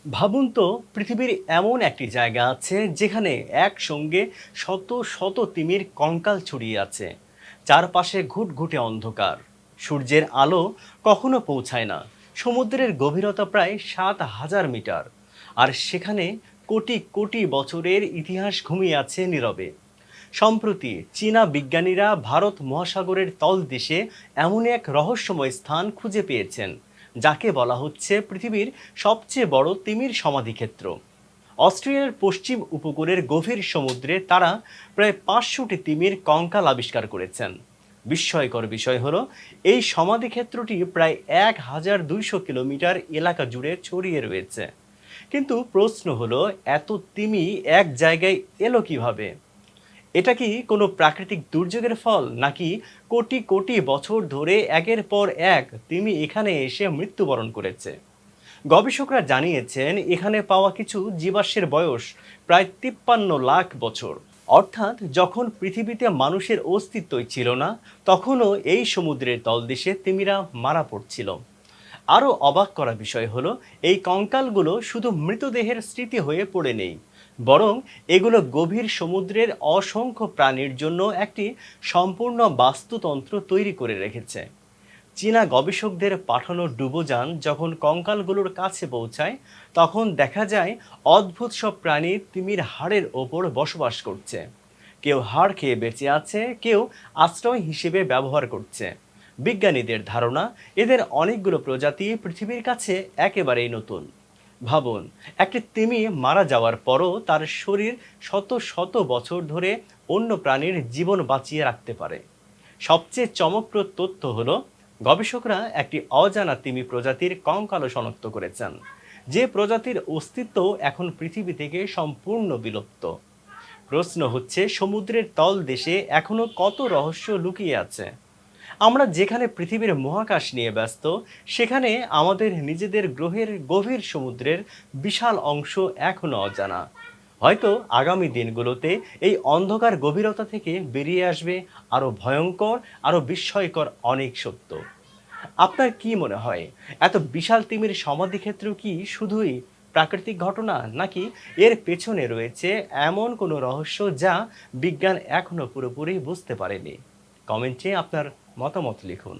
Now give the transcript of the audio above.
ভাবুন তো, পৃথিবীর এমন একটি জায়গা আছে যেখানে একসঙ্গে শত শত তিমির কঙ্কাল ছড়িয়ে আছে। চারপাশে ঘুটঘুটে অন্ধকার, সূর্যের আলো কখনো পৌঁছায় না, সমুদ্রের গভীরতা প্রায় ৭,০০০ মিটার। আর সেখানে কোটি কোটি বছরের ইতিহাস ঘুমিয়ে আছে নীরবে। সম্প্রতি চীনা বিজ্ঞানীরা ভারত মহাসাগরের তলদেশে এমন এক রহস্যময় স্থান খুঁজে পেয়েছেন, যাকে বলা হচ্ছে পৃথিবীর সবচেয়ে বড় তিমির সমাধিক্ষেত্র। অস্ট্রেলিয়ার পশ্চিম উপকূলের গভীর সমুদ্রে তারা প্রায় ৫০০টি তিমির কঙ্কাল আবিষ্কার করেছেন। বিস্ময়কর বিষয় হলো, এই সমাধিক্ষেত্রটি প্রায় ১,২০০ কিলোমিটার এলাকা জুড়ে ছড়িয়ে রয়েছে। কিন্তু প্রশ্ন হলো, এত তিমি এক জায়গায় এলো কিভাবে? এটা কি কোনো প্রাকৃতিক দুর্যোগের ফল, নাকি কোটি কোটি বছর ধরে একের পর এক তিমি এখানে এসে মৃত্যুবরণ করেছে? গবেষকরা জানিয়েছেন এখানে পাওয়া কিছু জীবাশ্মের বয়স প্রায় ৫৩ লাখ বছর। অর্থাৎ যখন পৃথিবীতে মানুষের অস্তিত্বই ছিল না, তখনও এই সমুদ্রের তলদেশে তিমিরা মারা পড়ছিল। আরও অবাক করা বিষয় হলো, এই কঙ্কালগুলো শুধু মৃতদেহের স্মৃতি হয়ে পড়ে নেই, বরং এগুলো গভীর সমুদ্রের অসংখ্য প্রাণীর জন্য একটি সম্পূর্ণ বাস্তুতন্ত্র তৈরি করে রেখেছে। চীনা গবেষকদের পাঠানো ডুবোযান যখন কঙ্কালগুলোর কাছে পৌঁছায়, তখন দেখা যায় অদ্ভুত সব প্রাণী তিমির হাড়ের ওপর বসবাস করছে। কেউ হাড় খেয়ে বেঁচে আছে, কেউ আশ্রয় হিসেবে ব্যবহার করছে। বিজ্ঞানীদের ধারণা, এদের অনেকগুলো প্রজাতি পৃথিবীর কাছে একেবারেই নতুন। ভাবুন, একটি তিমি মারা যাওয়ার পরও তার শরীর শত শত বছর ধরে অন্য প্রাণীর জীবন বাঁচিয়ে রাখতে পারে। সবচেয়ে চমকপ্রদ তথ্য হলো, গবেষকরা একটি অজানা তিমি প্রজাতির কঙ্কালও শনাক্ত করেছেন, যে প্রজাতির অস্তিত্ব এখন পৃথিবী থেকে সম্পূর্ণ বিলুপ্ত। প্রশ্ন হচ্ছে, সমুদ্রের তল দেশে এখনো কত রহস্য লুকিয়ে আছে। আমরা যেখানে পৃথিবীর মহাকাশ নিয়ে ব্যস্ত, সেখানে আমাদের নিজেদের গ্রহের গভীর সমুদ্রের বিশাল অংশ এখনো অজানা। হয়তো আগামী দিনগুলোতে এই অন্ধকার গভীরতা থেকে বেরিয়ে আসবে আরো ভয়ঙ্কর, আরো বিস্ময়কর অনেক সত্য। আপনার কি মনে হয়, এত বিশাল তিমির সমাধিক্ষেত্র কি শুধুই প্রাকৃতিক ঘটনা, নাকি এর পেছনে রয়েছে এমন কোনো রহস্য যা বিজ্ঞান এখনো পুরোপুরি বুঝতে পারেনি? কমেন্টে আপনার মতামত লিখুন।